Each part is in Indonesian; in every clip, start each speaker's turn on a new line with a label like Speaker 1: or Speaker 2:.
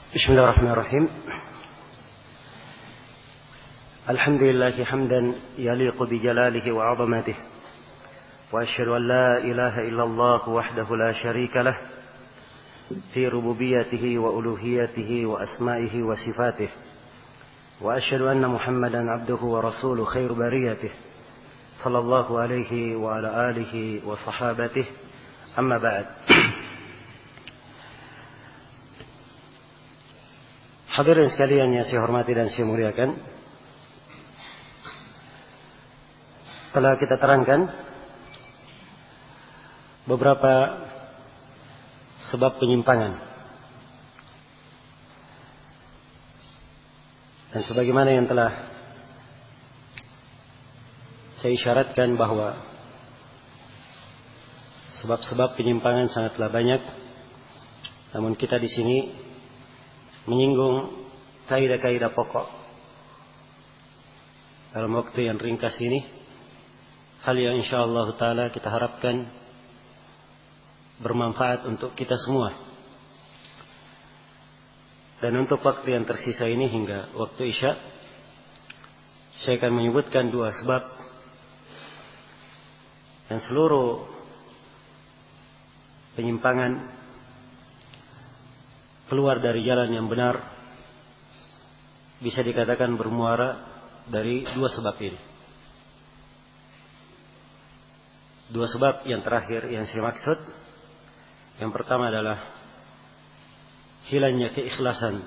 Speaker 1: بسم الله الرحمن الرحيم. الحمد لله حمدا يليق بجلاله وعظمته، وأشهد أن لا إله إلا الله وحده لا شريك له في ربوبيته وألوهيته وأسمائه وصفاته، وأشهد أن محمدا عبده ورسوله خير بريته صلى الله عليه وعلى آله وصحابته. أما بعد. Hadirin sekalian yang saya hormati dan saya muliakan, telah kita terangkan beberapa sebab penyimpangan, dan sebagaimana yang telah saya isyaratkan bahwa sebab-sebab penyimpangan sangatlah banyak, namun kita di sini menyinggung kaidah-kaidah pokok dalam waktu yang ringkas ini, hal yang insyaallah taala kita harapkan bermanfaat untuk kita semua. Dan untuk waktu yang tersisa ini hingga waktu Isya, saya akan menyebutkan dua sebab dan seluruh penyimpangan keluar dari jalan yang benar bisa dikatakan bermuara dari dua sebab ini. Dua sebab yang terakhir yang saya maksud, yang pertama adalah hilangnya keikhlasan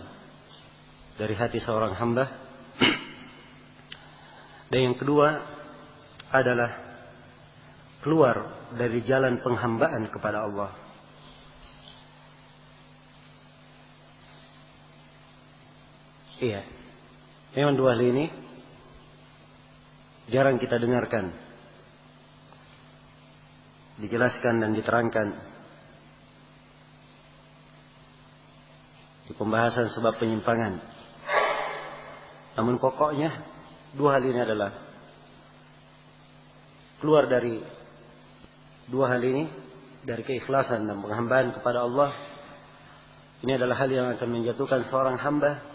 Speaker 1: dari hati seorang hamba, dan yang kedua adalah keluar dari jalan penghambaan kepada Allah. Iya, memang dua hal ini jarang kita dengarkan dijelaskan dan diterangkan di pembahasan sebab penyimpangan. Namun pokoknya dua hal ini adalah keluar dari dua hal ini, dari keikhlasan dan penghambaan kepada Allah. Ini adalah hal yang akan menjatuhkan seorang hamba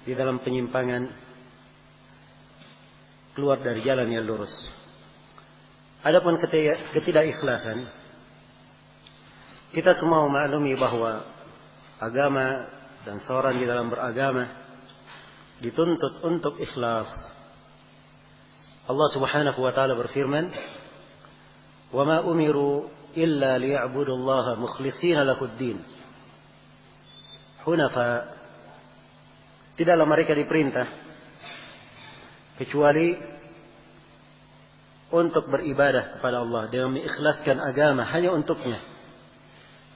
Speaker 1: di dalam penyimpangan, keluar dari jalan yang lurus. Adapun ketidakikhlasan, kita semua memaklumi bahwa agama dan seorang di dalam beragama dituntut untuk ikhlas. Allah Subhanahu wa taala berfirman, "Wa ma umiru illa liya'budullaha mukhlishina lahud-din." Hunafa, tidaklah mereka diperintah kecuali untuk beribadah kepada Allah dengan mengikhlaskan agama hanya untuknya,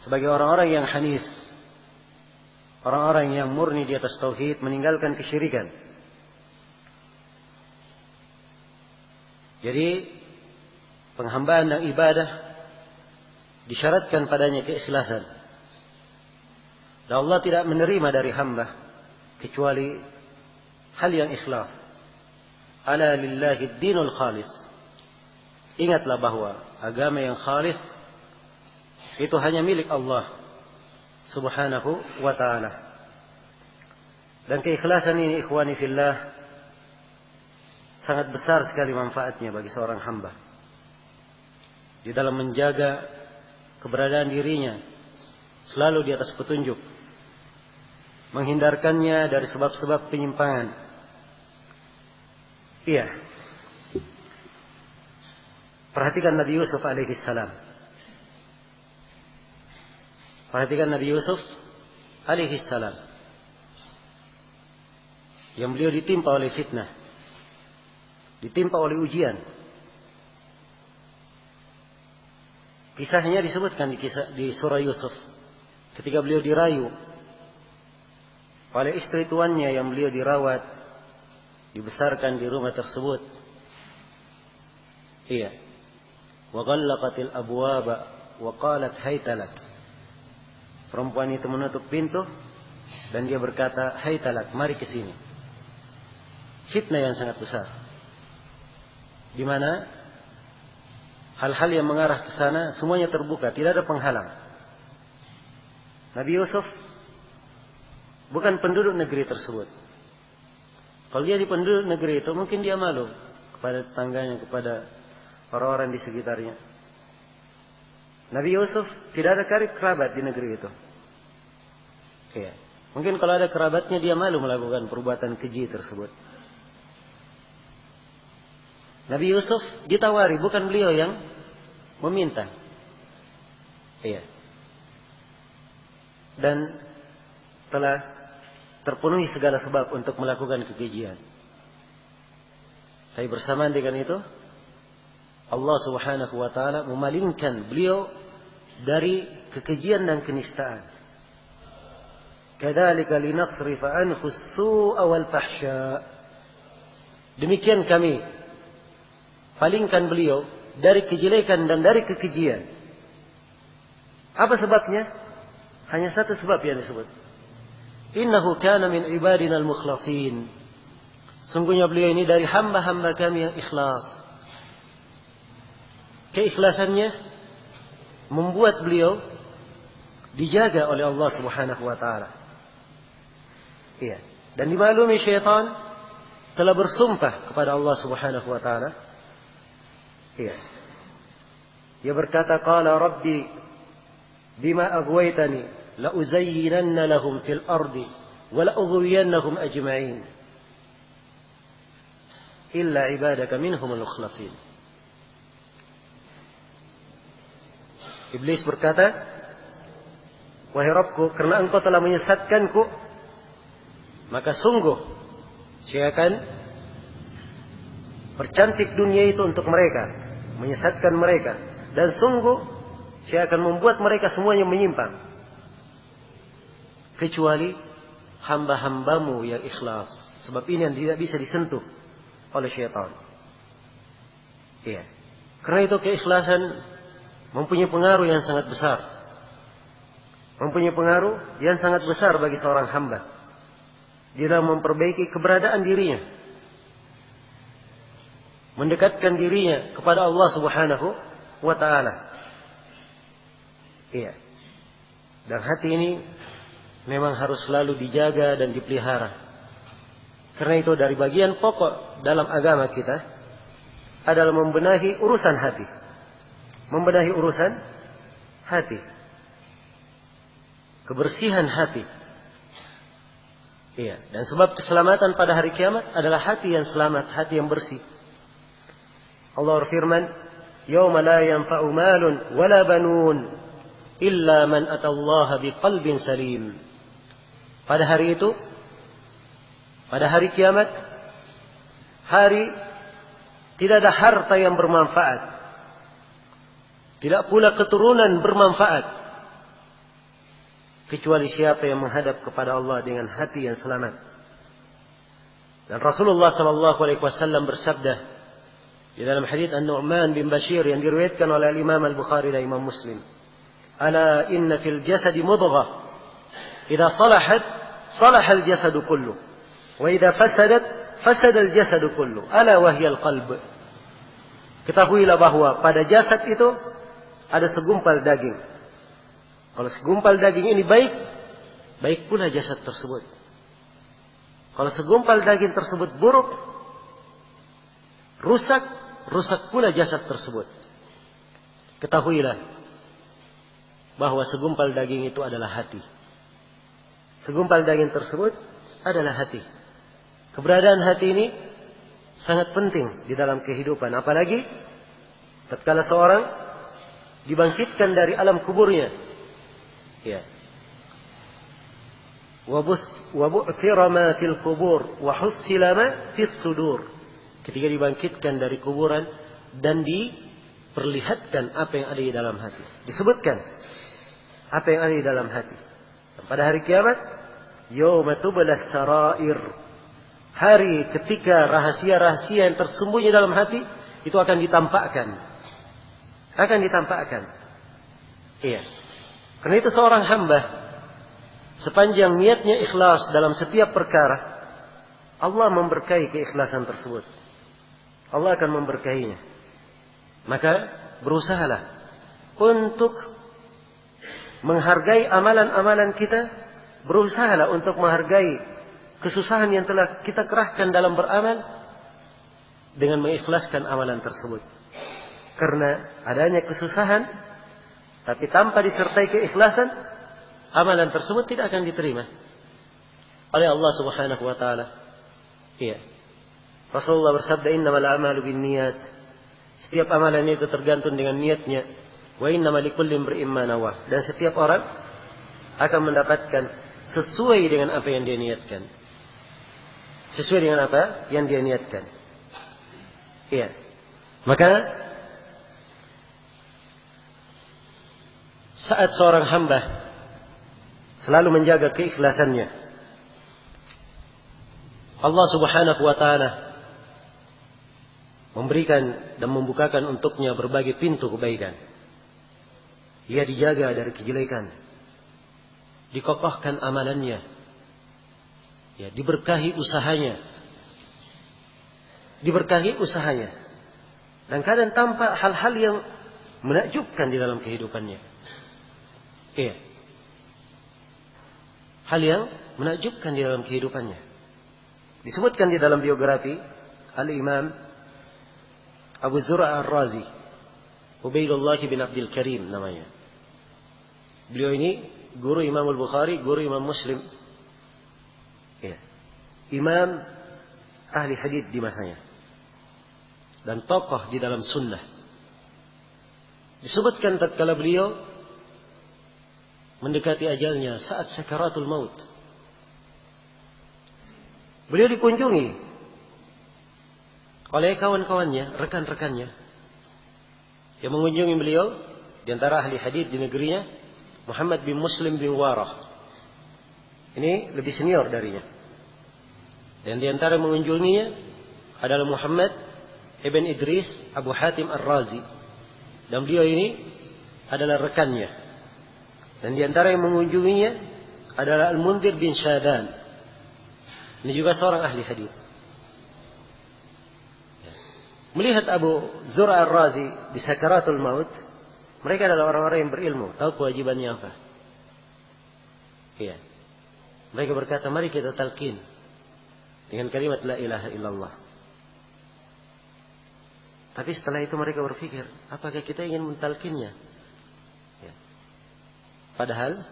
Speaker 1: sebagai orang-orang yang hanif, orang-orang yang murni di atas tauhid, meninggalkan kesyirikan. Jadi penghambaan dan ibadah disyaratkan padanya keikhlasan. Dan Allah tidak menerima dari hamba kecuali hal yang ikhlas. Ala lillahi dinul khalis. Ingatlah bahwa agama yang khalis itu hanya milik Allah Subhanahu wa ta'ala. Dan keikhlasan ini, ikhwani fillah, sangat besar sekali manfaatnya bagi seorang hamba di dalam menjaga keberadaan dirinya selalu di atas petunjuk, menghindarkannya dari sebab-sebab penyimpangan. Iya. Perhatikan Nabi Yusuf alaihi salam. Perhatikan Nabi Yusuf alaihi salam, yang beliau ditimpa oleh fitnah, ditimpa oleh ujian. Kisahnya disebutkan di surah Yusuf, ketika beliau dirayu oleh istri tuannya yang beliau dirawat, dibesarkan di rumah tersebut. Iya. Wa ghallaqatil abwaba wa qalat haytalak. Perempuan itu menutup pintu dan dia berkata, haytalak, mari ke sini. Fitnah yang sangat besar, di mana hal-hal yang mengarah ke sana semuanya terbuka, tidak ada penghalang. Nabi Yusuf bukan penduduk negeri tersebut. Kalau dia di penduduk negeri itu, mungkin dia malu kepada tetangganya, kepada orang-orang di sekitarnya. Nabi Yusuf tidak ada karib kerabat di negeri itu. Ya. Mungkin kalau ada kerabatnya, dia malu melakukan perbuatan keji tersebut. Nabi Yusuf ditawari, bukan beliau yang meminta. Iya. Dan telah terpenuhi segala sebab untuk melakukan kekejian. Tapi bersamaan dengan itu, Allah Subhanahu wa taala memalingkan beliau dari kekejian dan kenistaan. Kadzalika linasrifa anhu as-su'a wal fahsya. Demikian kami palingkan beliau dari kejelekan dan dari kekejian. Apa sebabnya? Hanya satu sebab yang disebut. Innahu kana min ibadina al-mukhlasin. Sungguhnya beliau ini dari hamba-hamba kami yang ikhlas. Keikhlasannya membuat beliau dijaga oleh Allah Subhanahu wa taala. Iya. Dan dimaklumi syaitan telah bersumpah kepada Allah Subhanahu wa taala. Iya. Dia berkata, qala rabbi bima aghwaytani la uzayyinanna lahum fil ardi wa la ughwiyannahum ajma'in illa ibadaka minhum al-mukhlasin. Iblis berkata, wahai Rabbku, karena engkau telah menyesatkanku, maka sungguh saya akan percantik dunia itu untuk mereka, menyesatkan mereka, dan sungguh saya akan membuat mereka semuanya menyimpang, kecuali hamba-hambamu yang ikhlas. Sebab ini yang tidak bisa disentuh oleh syaitan. Iya. Karena itu keikhlasan mempunyai pengaruh yang sangat besar. Mempunyai pengaruh yang sangat besar bagi seorang hamba di dalam memperbaiki keberadaan dirinya, mendekatkan dirinya kepada Allah Subhanahu wa taala. Iya. Dan hati ini memang harus selalu dijaga dan dipelihara. Karena itu dari bagian pokok dalam agama kita adalah membenahi urusan hati. Membenahi urusan hati. Kebersihan hati. Iya. Dan sebab keselamatan pada hari kiamat adalah hati yang selamat, hati yang bersih. Allah berfirman, "Yauma la yanfa'u malun wala banun illa man atallaha biqalbin salim." Pada hari itu, pada hari kiamat, hari tidak ada harta yang bermanfaat. Tidak pula keturunan bermanfaat. Kecuali siapa yang menghadap kepada Allah dengan hati yang selamat. Dan Rasulullah SAW bersabda di dalam hadits An-Nu'man bin Bashir yang diriwayatkan oleh Imam Al-Bukhari dan Imam Muslim. Ala inna fil jasadi mudghah. Idza salahat, salaha al-jasadu kullu. Wa idza fasadat, fasada al-jasadu kullu. Ala wa hiya al-qalb. Ketahuilah bahwa pada jasad itu ada segumpal daging. Kalau segumpal daging ini baik, baik pula jasad tersebut. Kalau segumpal daging tersebut buruk, rusak, rusak pula jasad tersebut. Ketahuilah bahwa segumpal daging itu adalah hati. Segumpal daging tersebut adalah hati. Keberadaan hati ini sangat penting di dalam kehidupan. Apalagi tatkala seorang dibangkitkan dari alam kuburnya. Ya. Wa bu'thira ma fil qubur wa hussila ma fis sudur. Ketika dibangkitkan dari kuburan dan diperlihatkan apa yang ada di dalam hati. Disebutkan apa yang ada di dalam hati. Dan pada hari kiamat, yauma tublas sarair. Hari ketika rahasia-rahasia yang tersembunyi dalam hati itu akan ditampakkan. Akan ditampakkan. Iya. Karena itu seorang hamba sepanjang niatnya ikhlas dalam setiap perkara, Allah memberkahi keikhlasan tersebut. Allah akan memberkahinya. Maka berusahalah untuk menghargai amalan-amalan kita berusahalah untuk menghargai kesusahan yang telah kita kerahkan dalam beramal dengan mengikhlaskan amalan tersebut. Karena adanya kesusahan, tapi tanpa disertai keikhlasan, amalan tersebut tidak akan diterima oleh Allah Subhanahu wa taala. Iya. Rasulullah bersabda, "Innamal a'malu binniyat." Setiap amalan itu tergantung dengan niatnya. Wa innamal likulli imri'in ma nawah. Dan setiap orang akan mendapatkan sesuai dengan apa yang dia niatkan. Sesuai dengan apa yang dia niatkan. Iya. Maka saat seorang hamba selalu menjaga keikhlasannya, Allah Subhanahu wa taala memberikan dan membukakan untuknya berbagai pintu kebaikan. Ia dijaga dari kejelekan, dikokohkan amalannya, ya, diberkahi usahanya, dan kadang tampak hal-hal yang menakjubkan di dalam kehidupannya. Iya, hal yang menakjubkan di dalam kehidupannya. Disebutkan di dalam biografi Al-Imam Abu Zur'a Ar-Razi, Ubaidullah bin Abdul Karim namanya. Beliau ini guru Imam Al-Bukhari, guru Imam Muslim. Ya. Imam ahli hadis di masanya. Dan tokoh di dalam sunnah. Disebutkan tatkala beliau mendekati ajalnya saat sakaratul maut, beliau dikunjungi oleh kawan-kawannya, rekan-rekannya yang mengunjungi beliau. Di antara ahli hadis di negerinya, Muhammad bin Muslim bin Warah. Ini lebih senior darinya. Dan di antara yang mengunjunginya adalah Muhammad ibn Idris Abu Hatim Ar-Razi. Dan beliau ini adalah rekannya. Dan di antara yang mengunjunginya adalah Al-Mundhir bin Syadan. Ini juga seorang ahli hadis. Melihat Abu Zur'a Ar-Razi di sakaratul maut, mereka adalah orang-orang yang berilmu, tahu kewajibannya apa. Iya. Mereka berkata, mari kita talqin dengan kalimat la ilaha illallah. Tapi setelah itu mereka berpikir, apakah kita ingin mentalkinnya? Ya. Padahal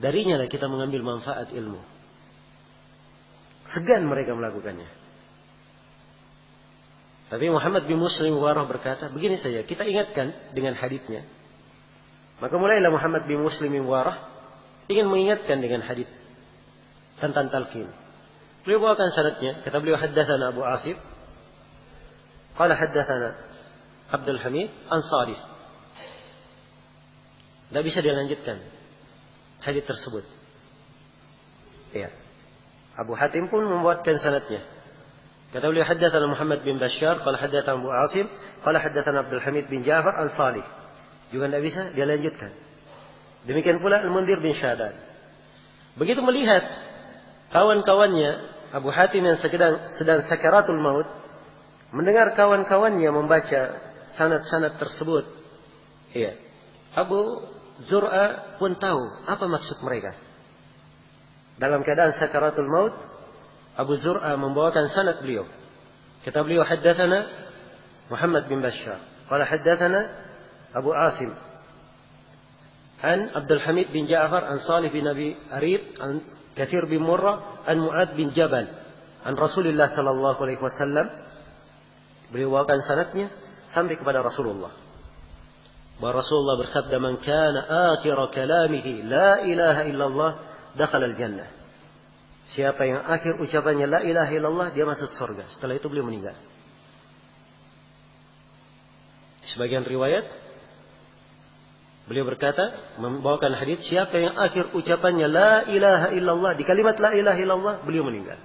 Speaker 1: darinya lah kita mengambil manfaat ilmu. Segan mereka melakukannya. Tapi Muhammad bin Muslim Warah berkata, begini saja, kita ingatkan dengan haditsnya. Maka mulailah Muhammad bin Muslim Warah ingin mengingatkan dengan hadits tentang talqin. Beliau bawakan sanadnya, kata beliau, haddatsana Abu Asim, qala haddatsana Abdul Hamid an Salih. Tidak bisa dilanjutkan hadits tersebut. Ya. Abu Hatim pun membuatkan sanadnya. Kata beliau, haddatsana Muhammad bin Bashar, qala haddatsana Abu Asim, qala haddatsana Abdul Hamid bin Ja'far al-Salih. Juga tidak bisa dia lanjutkan. Demikian pula Al-Mundhir bin Syadan. Begitu melihat kawan-kawannya Abu Hatim yang sedang sakaratul maut, mendengar kawan-kawannya membaca sanad-sanad tersebut, iya, Abu Zur'a pun tahu apa maksud mereka. Dalam keadaan sakaratul maut, Abu Zur'a membawakan sanad beliau. Kata beliau, haddatsana Muhammad bin Bashar, qala haddatsana Abu Asim an Abdul Hamid bin Ja'far an Salih bin Abi Arib an Kathir bin Murrah an Mu'ad bin Jabal an Rasulullah sallallahu alaihi wasallam. Beliau bawakan sanadnya sampai kepada Rasulullah. Bahwa Rasulullah bersabda, "Man kana akhir kalamihi la ilaha illallah dakhala al-jannah." Siapa yang akhir ucapannya la ilaha illallah, dia masuk surga. Setelah itu beliau meninggal. Sebagian riwayat beliau berkata, membawakan hadits, siapa yang akhir ucapannya la ilaha illallah, di kalimat la ilaha illallah, beliau meninggal.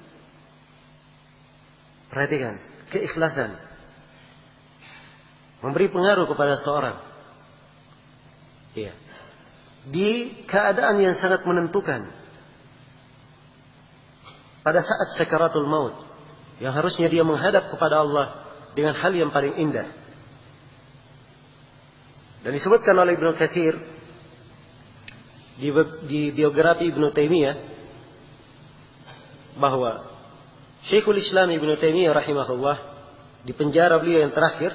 Speaker 1: Perhatikan, keikhlasan memberi pengaruh kepada seorang. Iya. Di keadaan yang sangat menentukan. Pada saat sakaratul maut, yang harusnya dia menghadap kepada Allah dengan hal yang paling indah. Dan disebutkan oleh Ibnu Katsir di biografi Ibnu Taimiyah bahwa Syekhul Islam Ibnu Taimiyah rahimahullah di penjara beliau yang terakhir,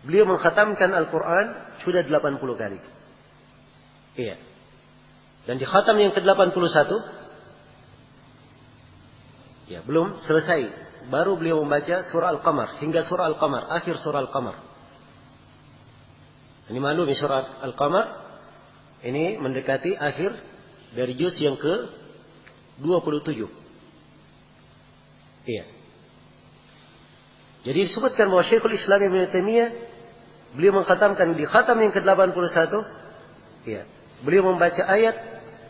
Speaker 1: beliau mengkhatamkan Al-Quran sudah 80 kali. Iya. Dan di khatam yang ke-81, ya belum selesai. Baru beliau membaca surah Al-Qamar, hingga surah Al-Qamar, akhir surah Al-Qamar. Ini maklum surah Al-Qamar, ini mendekati akhir dari juz yang ke-27. Iya. Jadi disebutkan bahwa Syekhul Islam Ibnu Taimiyah beliau mengkhatamkan di khatam yang ke-81, ya, beliau membaca ayat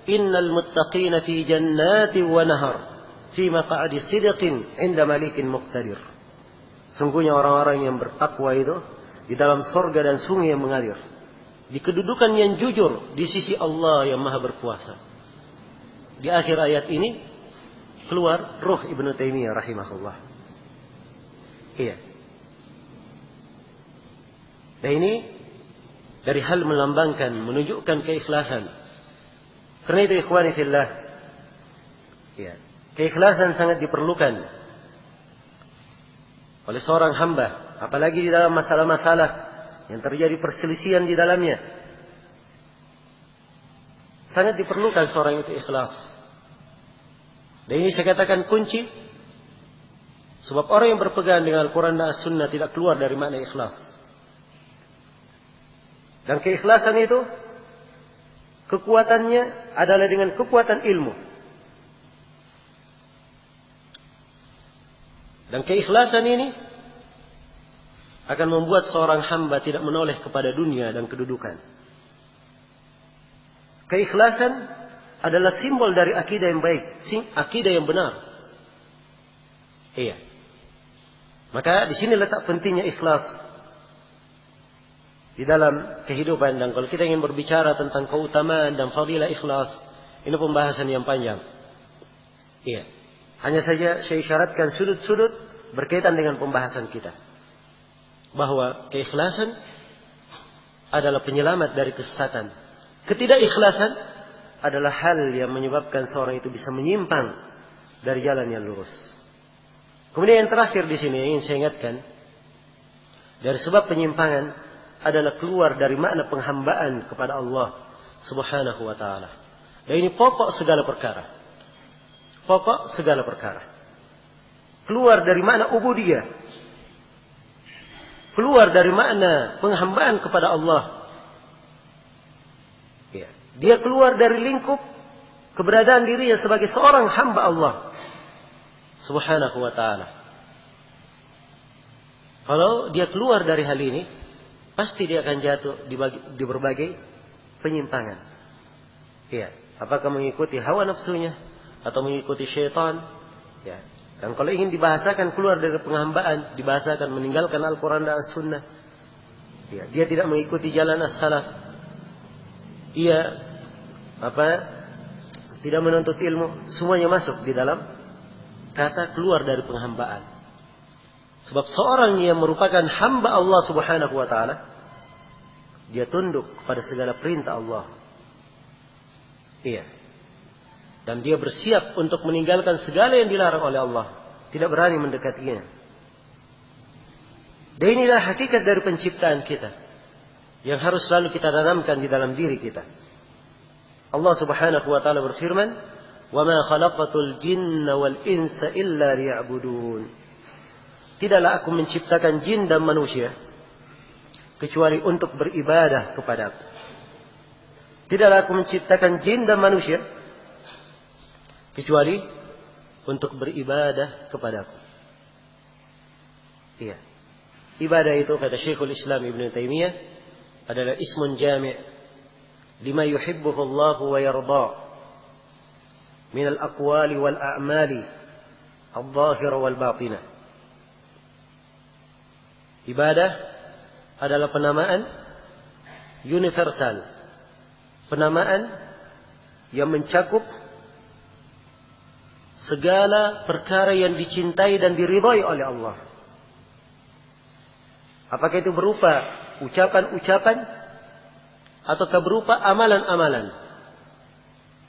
Speaker 1: innal muttaqina fi jannati wa nahar fi maq'adi sidqin 'inda malikin muqtadir. Sungguhnya orang-orang yang bertakwa itu di dalam surga dan sungai yang mengalir, di kedudukan yang jujur di sisi Allah yang Maha berkuasa. Di akhir ayat ini keluar ruh Ibnu Taimiyah rahimahullah. Iya. Dan ini dari hal melambangkan, menunjukkan keikhlasan. Karena itu ikhwani fillah, ya, keikhlasan sangat diperlukan oleh seorang hamba, apalagi di dalam masalah-masalah yang terjadi perselisihan di dalamnya. Sangat diperlukan seorang itu ikhlas. Dan ini saya katakan kunci, sebab orang yang berpegang dengan Al-Quran dan As-Sunnah tidak keluar dari makna ikhlas. Dan keikhlasan itu kekuatannya adalah dengan kekuatan ilmu. Dan keikhlasan ini akan membuat seorang hamba tidak menoleh kepada dunia dan kedudukan. Keikhlasan adalah simbol dari akidah yang baik, akidah yang benar. Iya. Maka di sini letak pentingnya ikhlas di dalam kehidupan. Dan kalau kita ingin berbicara tentang keutamaan dan fadilah ikhlas, ini pembahasan yang panjang. Iya. Hanya saja saya isyaratkan sudut-sudut berkaitan dengan pembahasan kita, bahwa keikhlasan adalah penyelamat dari kesesatan. Ketidakikhlasan adalah hal yang menyebabkan seorang itu bisa menyimpang dari jalan yang lurus. Kemudian yang terakhir di sini ingin saya ingatkan, dari sebab penyimpangan adalah keluar dari makna penghambaan kepada Allah Subhanahu wa taala. Dan ini pokok segala perkara. Pokok segala perkara. Keluar dari makna ubudiyah. Keluar dari makna penghambaan kepada Allah. Ya. Dia keluar dari lingkup keberadaan dirinya sebagai seorang hamba Allah Subhanahu wa ta'ala. Kalau dia keluar dari hal ini, pasti dia akan jatuh di berbagai penyimpangan. Ya. Apakah mengikuti hawa nafsunya atau mengikuti syaitan? Ya. Dan kalau ingin dibahasakan keluar dari penghambaan, dibahasakan meninggalkan Al-Quran dan As-Sunnah. Ya. Dia tidak mengikuti jalan as-salaf. Ia tidak menuntut ilmu. Semuanya masuk di dalam kata keluar dari penghambaan. Sebab seorang yang merupakan hamba Allah Subhanahu wa ta'ala, dia tunduk kepada segala perintah Allah. Iya. Dan dia bersiap untuk meninggalkan segala yang dilarang oleh Allah. Tidak berani mendekatinya. Dan inilah hakikat dari penciptaan kita, yang harus selalu kita tanamkan di dalam diri kita. Allah Subhanahu wa ta'ala berfirman, وَمَا خَلَقَتُ الْجِنَّ وَالْإِنسَ إِلَّا لِيَعْبُدُونَ. Tidaklah aku menciptakan jin dan manusia kecuali untuk beribadah kepadaku. Tidaklah aku menciptakan jin dan manusia kecuali untuk beribadah kepadaku. Iya. Ibadah itu, kata Syekhul Islam Ibnu Taimiyah, adalah ismun jami' lima yuhibbuhu Allah wa yarda min al-aqwali wal a'mali al-zahira wal batinah. Ibadah adalah penamaan universal, penamaan yang mencakup segala perkara yang dicintai dan diridhai oleh Allah. Apakah itu berupa ucapan-ucapan ataukah berupa amalan-amalan.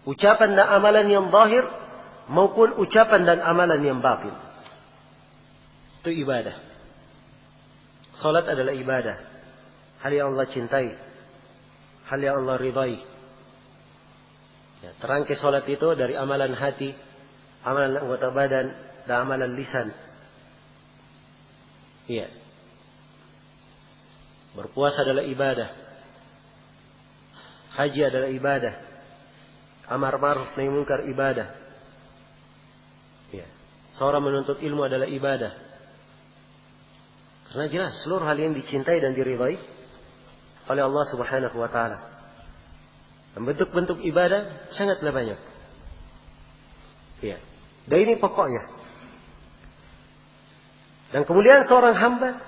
Speaker 1: Ucapan dan amalan yang zahir maupun ucapan dan amalan yang batin. Itu ibadah. Salat adalah ibadah. Hal yang Allah cintai. Hal yang Allah ridai. Ya, terangkai salat itu dari amalan hati, amalan anggota badan, dan amalan lisan. Iya. Berpuasa adalah ibadah. Haji adalah ibadah. Amar ma'ruf nahi munkar ibadah. Ya. Seorang menuntut ilmu adalah ibadah. Karena jelas seluruh hal yang dicintai dan diridai oleh Allah Subhanahu wa taala. Dan bentuk-bentuk ibadah sangatlah banyak. Ya. Dan ini pokoknya. Dan kemuliaan seorang hamba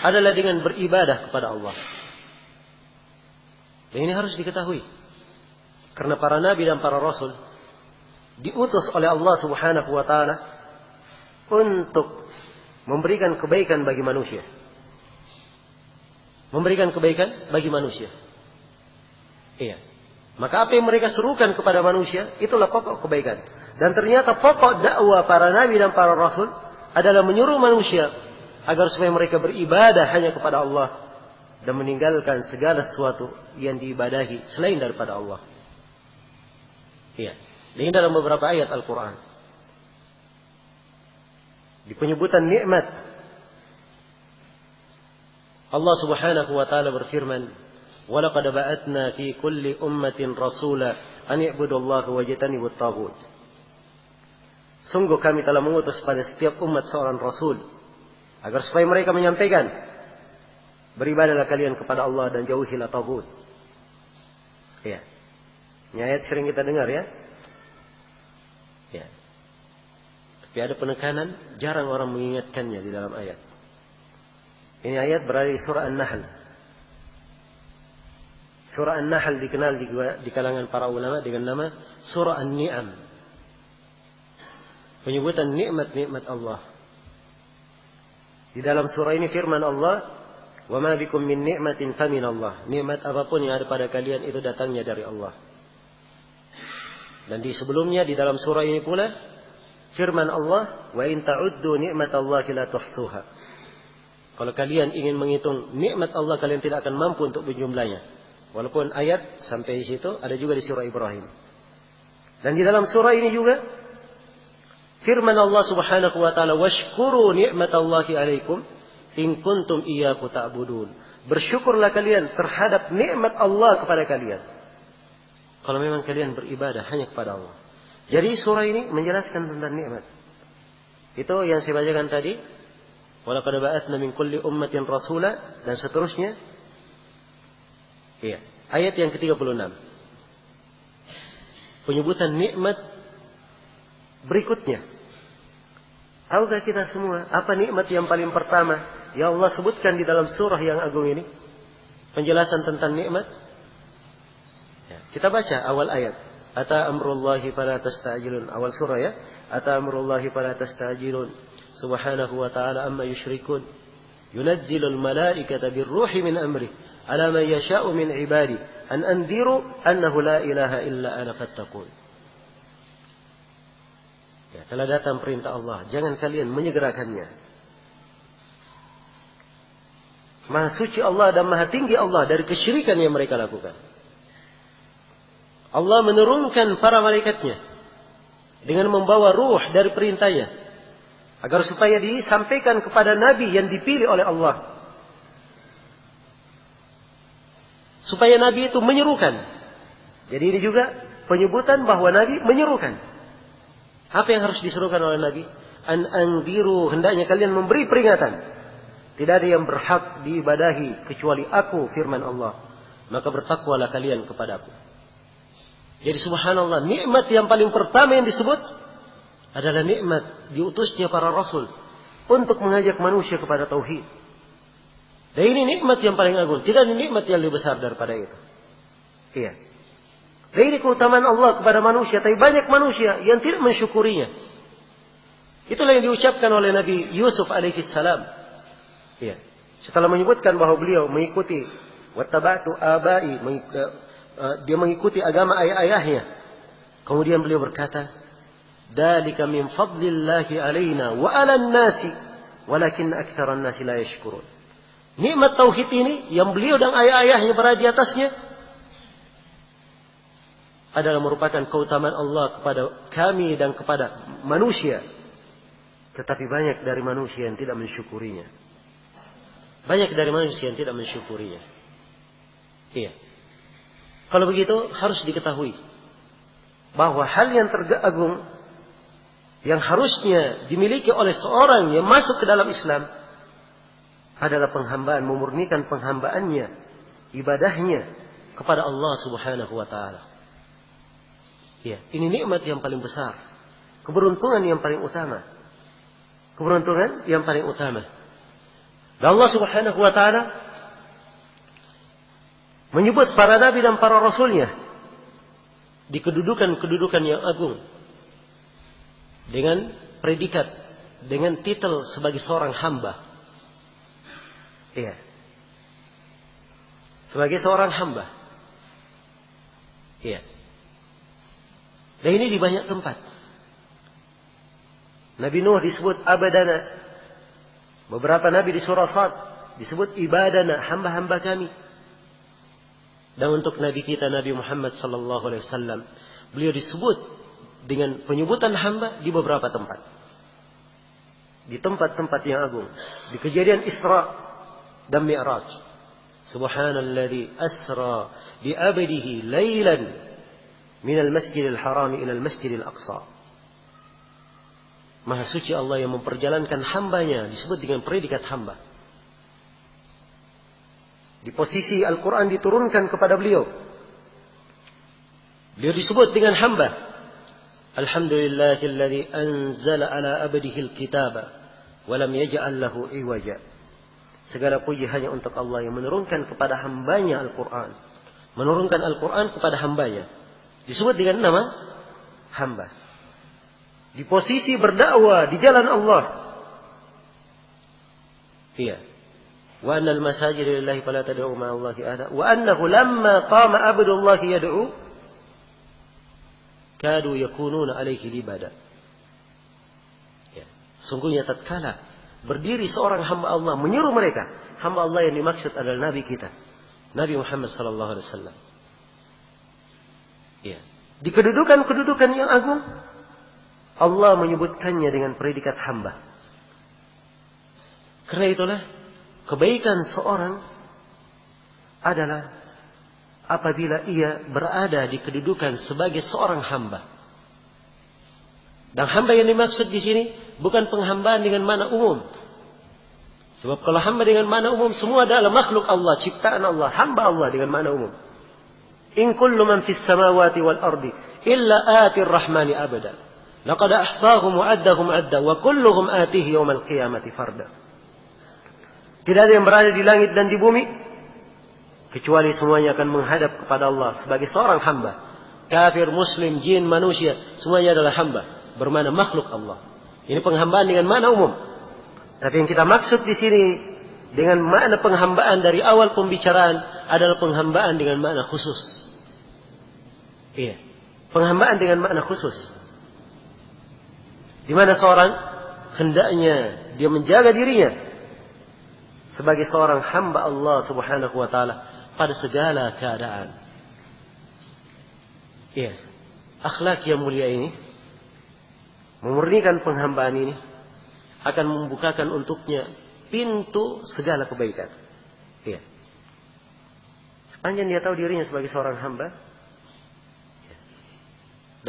Speaker 1: adalah dengan beribadah kepada Allah. Dan ini harus diketahui. Karena para nabi dan para rasul diutus oleh Allah Subhanahu wa taala untuk memberikan kebaikan bagi manusia. Memberikan kebaikan bagi manusia. Iya. Maka apa yang mereka serukan kepada manusia, itulah pokok kebaikan. Dan ternyata pokok dakwah para nabi dan para rasul adalah menyuruh manusia agar supaya mereka beribadah hanya kepada Allah dan meninggalkan segala sesuatu yang diibadahi selain daripada Allah. Iya. Ini dalam beberapa ayat Al-Quran. Di penyebutan nikmat, Allah Subhanahu wa taala berfirman, "Wa laqad ba'atna fi kulli ummatin rasula an i'budullaha wajtanibut taghut." Sungguh kami telah mengutus pada setiap umat seorang rasul agar supaya mereka menyampaikan, beribadahlah kalian kepada Allah dan jauhilah taghut. Ya. Ini ayat sering kita dengar ya. Ya. Tapi ada penekanan, jarang orang mengingatkannya di dalam ayat. Ini ayat berada di surah An-Nahl. Surah An-Nahl dikenal di kalangan para ulama dengan nama surah An-Ni'am. Penyebutan nikmat-nikmat Allah. Di dalam surah ini firman Allah, "Wa ma bikum min ni'matin famin Allah." Nikmat apapun yang ada pada kalian itu datangnya dari Allah. Dan di sebelumnya di dalam surah ini pula firman Allah, "Wa in ta'uddu ni'matallahi la tuhsuha." Kalau kalian ingin menghitung nikmat Allah, kalian tidak akan mampu untuk menjumlahnya. Walaupun ayat sampai di situ ada juga di surah Ibrahim. Dan di dalam surah ini juga firman Allah Subhanahu wa taala, "Washkuru ni'matallahi 'alaikum in kuntum iyyahu ta'budun." Bersyukurlah kalian terhadap nikmat Allah kepada kalian. Kalau memang kalian beribadah hanya kepada Allah. Jadi surah ini menjelaskan tentang nikmat. Itu yang saya bacakan tadi. Walaqad ba'atsna min kulli ummatin rasula dan seterusnya. Iya, ayat yang ke-36. Penyebutan nikmat berikutnya. Tahukah kita semua apa nikmat yang paling pertama yang Allah sebutkan di dalam surah yang agung ini? Penjelasan tentang nikmat. Ya, kita baca awal ayat. Ata amrullahi fala tastajilun. Awal surah ya. Ata amrullahi fala tastajilun. Subhanahu wa ta'ala amma yushrikun. Yunazzilul malaikata birruhi min amrih. Ala man yasha'u min ibadi. An anziru annahu la ilaha illa ana fattaqun. Ya, telah datang perintah Allah. Jangan kalian menyegerakannya. Maha suci Allah dan maha tinggi Allah dari kesyirikan yang mereka lakukan. Allah menurunkan para malaikatnya dengan membawa ruh dari perintahnya agar supaya disampaikan kepada Nabi yang dipilih oleh Allah. Supaya Nabi itu menyerukan. Jadi ini juga penyebutan bahwa Nabi menyerukan. Apa yang harus diserukan oleh Nabi? An anziru, hendaknya kalian memberi peringatan. Tidak ada yang berhak diibadahi kecuali aku, firman Allah. Maka bertakwalah kalian kepadaku. Jadi subhanallah, nikmat yang paling pertama yang disebut adalah nikmat diutusnya para rasul untuk mengajak manusia kepada tauhid. Dan ini nikmat yang paling agung, tidak ada nikmat yang lebih besar daripada itu. Iya. Dan ini keutamaan Allah kepada manusia, tapi banyak manusia yang tidak mensyukurinya. Itulah yang diucapkan oleh Nabi Yusuf alaihi salam. Iya. Setelah menyebutkan bahwa beliau mengikuti Wattaba'tu abai, dia mengikuti agama ayah-ayahnya. Kemudian beliau berkata, "Dzalika min fadlillahi 'alaina wa 'alan nasi, walakin aktsaran nasi la yashkurun." Nikmat tauhid ini yang beliau dan ayah-ayahnya berada di atasnya adalah merupakan keutamaan Allah kepada kami dan kepada manusia. Tetapi banyak dari manusia yang tidak mensyukurinya. Banyak dari manusia yang tidak mensyukurinya. Iya. Kalau begitu harus diketahui bahwa hal yang tergagung yang harusnya dimiliki oleh seorang yang masuk ke dalam Islam adalah penghambaan, memurnikan penghambaannya, ibadahnya kepada Allah Subhanahu wa taala. Ya, ini nikmat yang paling besar, keberuntungan yang paling utama. Keberuntungan yang paling utama. Dan Allah Subhanahu wa taala menyebut para nabi dan para rasulnya di kedudukan-kedudukan yang agung dengan predikat, dengan titel sebagai seorang hamba. Iya. Sebagai seorang hamba. Iya. Dan ini di banyak tempat. Nabi Nuh disebut abadana. Beberapa nabi di surah Sad disebut ibadana, hamba-hamba kami. Dan untuk nabi kita Nabi Muhammad sallallahu alaihi wasallam, beliau disebut dengan penyebutan hamba di beberapa tempat. Di tempat-tempat yang agung. Di kejadian Isra dan Mi'raj. Subhanalladzi asra bi 'abdihi lailan minal masjidil harami ilal masjidil aqsa. Maha suci Allah yang memperjalankan hambanya disebut dengan predikat hamba. Di posisi Al-Quran diturunkan kepada beliau. Beliau disebut dengan hamba. Alhamdulillahilladzi anzala ala abdihil kitaba wa lam yaj'al lahu iwaja. Segala puji hanya untuk Allah yang menurunkan kepada hambanya Al-Quran. Menurunkan Al-Quran kepada hambanya. Disebut dengan nama hamba. Di posisi berdakwah di jalan Allah. Iya. Wa annal masajid lillahi fala tad'u ma'a Allahi ahada. Wa annahu lamma qama abdullahi yad'u kadu yakununa alaihi libada. Ya. Sungguhnya tatkala berdiri seorang hamba Allah menyuruh mereka. Hamba Allah yang dimaksud adalah Nabi kita. Nabi Muhammad sallallahu alaihi wasallam. Ya. Di kedudukan-kedudukan yang agung, Allah menyebutkannya dengan predikat hamba. Karena itulah, kebaikan seorang adalah apabila ia berada di kedudukan sebagai seorang hamba. Dan hamba yang dimaksud di sini bukan penghambaan dengan makna umum. Sebab kalau hamba dengan makna umum semua adalah makhluk Allah, ciptaan Allah, hamba Allah dengan makna umum. In kullu man fis samawati wal ardi illa atir rahmani abada. Laqad ahsahum wa addahum adda wa kulluhum atihi yawmal qiyamati farda. Tidak ada yang berada di langit dan di bumi kecuali semuanya akan menghadap kepada Allah sebagai seorang hamba. Kafir, muslim, jin, manusia, semuanya adalah hamba, bermakna makhluk Allah. Ini penghambaan dengan makna umum. Tapi yang kita maksud di sini dengan makna penghambaan dari awal pembicaraan adalah penghambaan dengan makna khusus. Iya, penghambaan dengan makna khusus. Di mana seorang hendaknya dia menjaga dirinya sebagai seorang hamba Allah Subhanahu wa taala pada segala keadaan. Iya, akhlak yang mulia ini, memurnikan penghambaan ini akan membukakan untuknya pintu segala kebaikan. Iya. Sepanjang dia tahu dirinya sebagai seorang hamba, ya.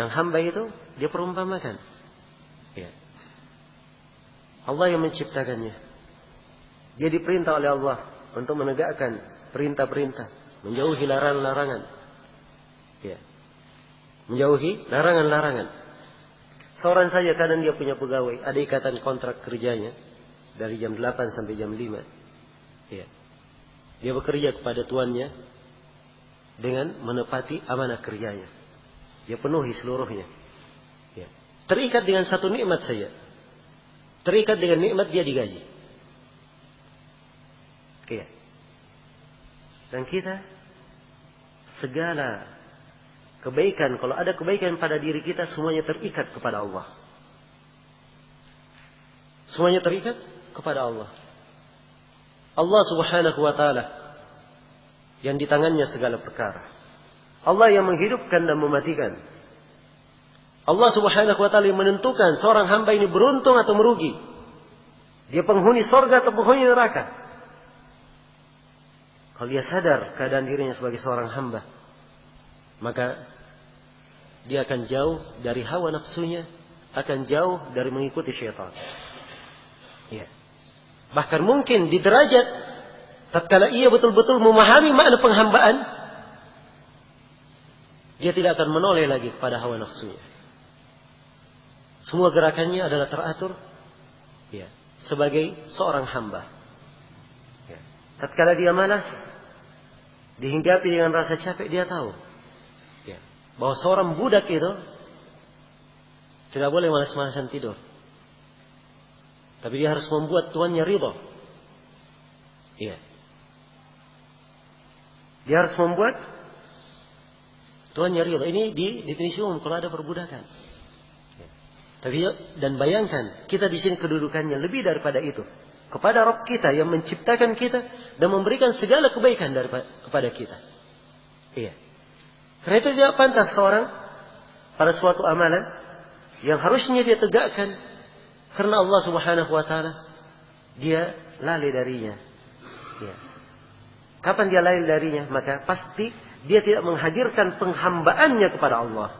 Speaker 1: Dan hamba itu dia perumpamakan. Ya. Allah yang menciptakannya. Dia diperintah oleh Allah untuk menegakkan perintah-perintah, menjauhi larangan-larangan. Ya. Menjauhi larangan-larangan. Seorang saja kadang dia punya pegawai, ada ikatan kontrak kerjanya dari jam 8 sampai jam 5. Ya. Dia bekerja kepada tuannya dengan menepati amanah kerjanya. Dia penuhi seluruhnya. Ya. Terikat dengan satu nikmat saja. Terikat dengan nikmat dia digaji. Iya. Dan kita segala kebaikan, kalau ada kebaikan pada diri kita, semuanya terikat kepada Allah. Semuanya terikat kepada Allah. Allah subhanahu wa ta'ala yang di tangannya segala perkara. Allah yang menghidupkan dan mematikan. Allah subhanahu wa ta'ala yang menentukan seorang hamba ini beruntung atau merugi. Dia penghuni surga atau penghuni neraka. Kalau dia sadar keadaan dirinya sebagai seorang hamba, maka dia akan jauh dari hawa nafsunya, akan jauh dari mengikuti syaitan. Ya. Bahkan mungkin di derajat tatkala ia betul-betul memahami makna penghambaan, dia tidak akan menoleh lagi kepada hawa nafsunya. Semua gerakannya adalah teratur, ya, sebagai seorang hamba. Ya. Tatkala dia malas, dihinggapi dengan rasa capek, dia tahu, ya, bahwa seorang budak itu tidak boleh malas-malasan tidur. Tapi dia harus membuat tuannya ridha. Iya. Dia harus membuat tuannya ridha. Ini di definisi umum kalau ada perbudakan. Ya. Tapi dan bayangkan, kita di sini kedudukannya lebih daripada itu. Kepada Rabb kita yang menciptakan kita dan memberikan segala kebaikan kepada kita. Iya. Karena itu tidak pantas seorang pada suatu amalan yang harusnya dia tegakkan karena Allah subhanahu wa ta'ala, dia lalai darinya. Ya. Kapan dia lalai darinya? Maka pasti dia tidak menghadirkan penghambaannya kepada Allah.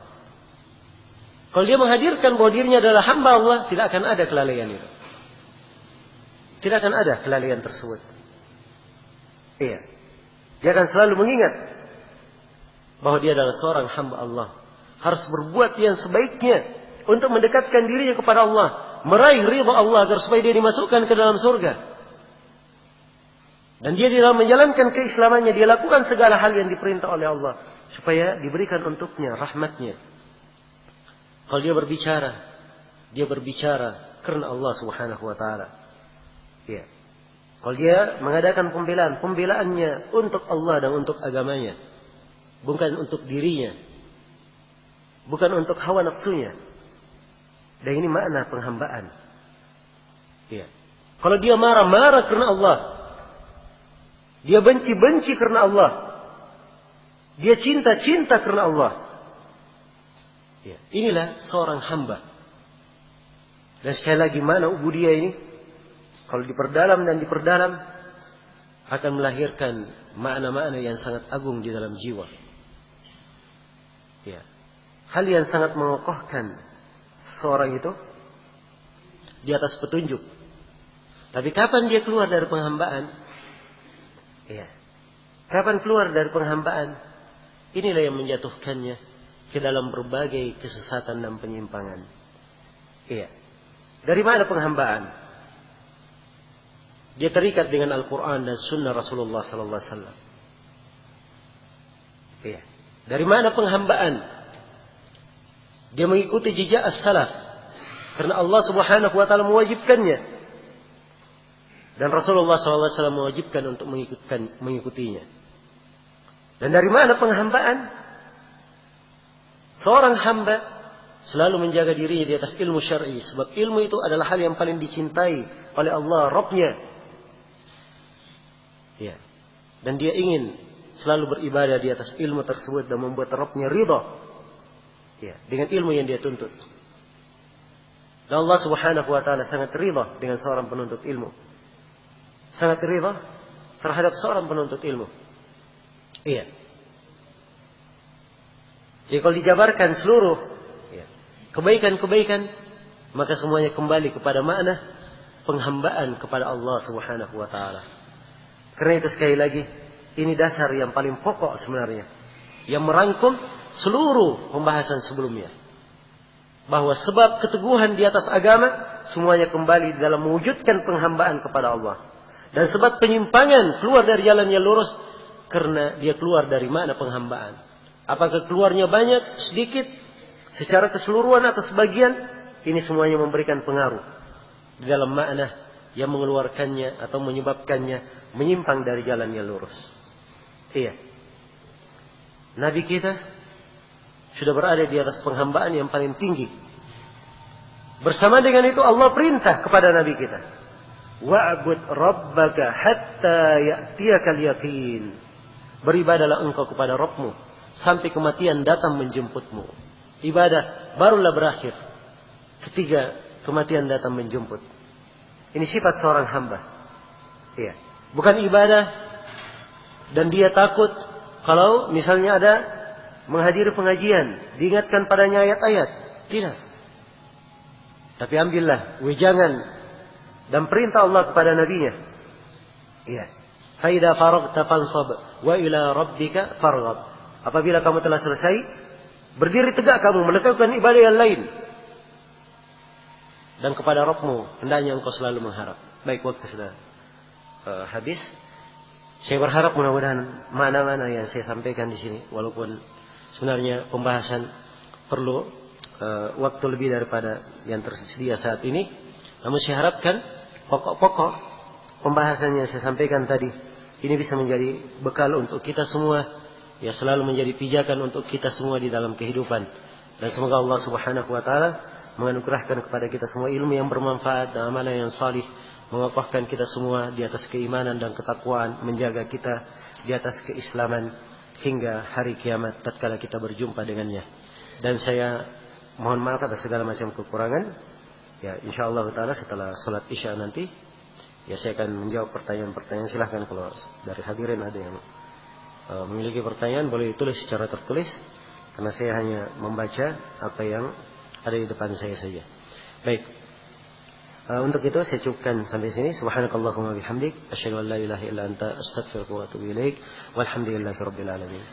Speaker 1: Kalau dia menghadirkan bahwa dirinya adalah hamba Allah, tidak akan ada kelalaian itu. Tidak akan ada kelalaian tersebut. Iya. Dia akan selalu mengingat bahwa dia adalah seorang hamba Allah. Harus berbuat yang sebaiknya untuk mendekatkan dirinya kepada Allah, meraih ridha Allah agar supaya dia dimasukkan ke dalam surga. Dan dia di dalam menjalankan keislamannya, dia lakukan segala hal yang diperintah oleh Allah supaya diberikan untuknya rahmatnya. Kalau dia berbicara karena Allah subhanahu wa ta'ala. Ya. Kalau dia mengadakan pembelaannya untuk Allah dan untuk agamanya, bukan untuk dirinya, bukan untuk hawa nafsunya. Dan ini makna penghambaan. Ya. Kalau dia marah-marah karena Allah, dia benci-benci karena Allah, dia cinta-cinta karena Allah. Ya. Inilah seorang hamba. Dan sekali lagi, mana ubudiyah ini? Kalau diperdalam dan diperdalam, akan melahirkan makna-makna yang sangat agung di dalam jiwa. Ya. Hal yang sangat mengokohkan seorang itu di atas petunjuk. Tapi kapan dia keluar dari penghambaan? Ya. Kapan keluar dari penghambaan? Inilah yang menjatuhkannya ke dalam berbagai kesesatan dan penyimpangan. Iya. Dari mana penghambaan? Dia terikat dengan Al-Quran dan Sunnah Rasulullah Sallallahu Alaihi Wasallam. Iya. Dari mana penghambaan? Dia mengikuti jejak as-salaf karena Allah Subhanahu wa taala mewajibkannya. Dan Rasulullah sallallahu alaihi wasallam mewajibkan untuk mengikutinya. Dan dari mana penghambaan? Seorang hamba selalu menjaga dirinya di atas ilmu syar'i, sebab ilmu itu adalah hal yang paling dicintai oleh Allah Rabb-nya. Ya. Dan dia ingin selalu beribadah di atas ilmu tersebut dan membuat Rabb-nya ridha. Ya, dengan ilmu yang dia tuntut. Dan Allah Subhanahu wa taala sangat ridha dengan seorang penuntut ilmu. Sangat ridha terhadap seorang penuntut ilmu. Iya. Jadi kalau dijabarkan seluruh kebaikan-kebaikan, maka semuanya kembali kepada makna penghambaan kepada Allah Subhanahu wa taala. Karena itu sekali lagi, ini dasar yang paling pokok sebenarnya, yang merangkum seluruh pembahasan sebelumnya. Bahwa sebab keteguhan di atas agama semuanya kembali di dalam mewujudkan penghambaan kepada Allah. Dan sebab penyimpangan keluar dari jalan yang lurus karena dia keluar dari makna penghambaan. Apakah keluarnya banyak, sedikit, secara keseluruhan atau sebagian, ini semuanya memberikan pengaruh di dalam makna yang mengeluarkannya atau menyebabkannya menyimpang dari jalan yang lurus. Iya. Nabi kita sudah berada di atas penghambaan yang paling tinggi. Bersama dengan itu Allah perintah kepada Nabi kita, wa'bud rabbaka hatta ya'tiyakal yaqin. Beribadalah engkau kepada Rabbmu sampai kematian datang menjemputmu. Ibadah barulah berakhir ketika kematian datang menjemput. Ini sifat seorang hamba. Iya. Bukan ibadah dan dia takut kalau misalnya ada menghadiri pengajian, diingatkan padanya ayat-ayat. Tidak. Tapi ambillah wejangan dan perintah Allah kepada nabinya. Iya. Fa idza faragta fansab wa ila rabbika farghab. Apabila kamu telah selesai, berdiri tegak kamu melakukan ibadah yang lain. Dan kepada Rabbmu hendaknya engkau selalu mengharap. Baik, waktu sudah habis. Saya berharap mudah-mudahan mana-mana yang saya sampaikan di sini, walaupun sebenarnya pembahasan perlu waktu lebih daripada yang tersedia saat ini, namun saya harapkan pokok-pokok pembahasan yang saya sampaikan tadi ini bisa menjadi bekal untuk kita semua, ya selalu menjadi pijakan untuk kita semua di dalam kehidupan. Dan semoga Allah Subhanahu wa taala menganugerahkan kepada kita semua ilmu yang bermanfaat dan amalan yang salih, mewafaqkan kita semua di atas keimanan dan ketakwaan, menjaga kita di atas keislaman hingga hari kiamat tatkala kita berjumpa dengannya. Dan saya mohon maaf atas segala macam kekurangan. Ya, insyaallah taala setelah salat Isya nanti, ya saya akan menjawab pertanyaan-pertanyaan. Silahkan kalau dari hadirin ada yang memiliki pertanyaan boleh ditulis secara tertulis, karena saya hanya membaca apa yang ada di depan saya saja. Baik. Untuk itu saya cukupkan sampai sini. Subhanakallahumma bihamdik, asyhadu an la ilaha illa anta, astaghfiruka wa atubu ilaik. Walhamdulillahirabbil alamin.